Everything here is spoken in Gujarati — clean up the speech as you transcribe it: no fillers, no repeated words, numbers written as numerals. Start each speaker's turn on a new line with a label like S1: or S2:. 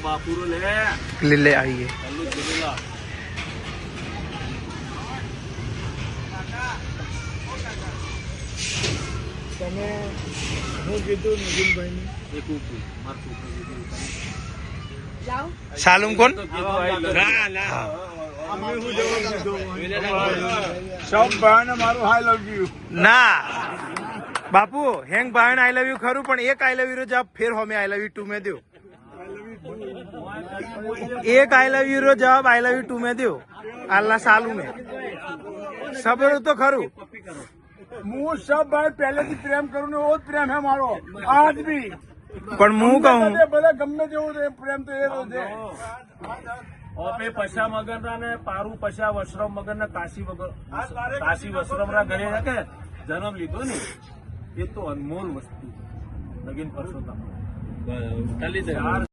S1: बापू रो
S2: ले आइए।
S3: તમે હું કીધું નવીનભાઈ ને
S2: सालुम कौन?
S3: सब ભાઈને મારું હાઈ લવ યુ
S2: ના બાપુ હેંગ ભાઈ આઈ લવ યુ ખરું પણ એક આઈ લવ યુ રો જવાબ ફેર હોમે આઈ લવ યુ ટુ में दो। एक आई लव यू रो जवाब आई लव यू टू में दो। अल्लाह सालू में સબર તો ખરું।
S3: હું सब ભાઈ પહેલેથી પ્રેમ કરું ને એવો જ પ્રેમ હે મારો આજ બી।
S2: પણ હું કહું
S3: ભલે ગમે તેવું પ્રેમ તો એવો છે।
S1: ઓપે પૈસા મગન ને પારું પૈસા વસ્ત્રમ મગન ને કાશી વસ્ત્રમ રા ઘરે કે જન્મ લીધો ને એ તો અનમોલ વસ્તુ લગીન પરસોત્તમ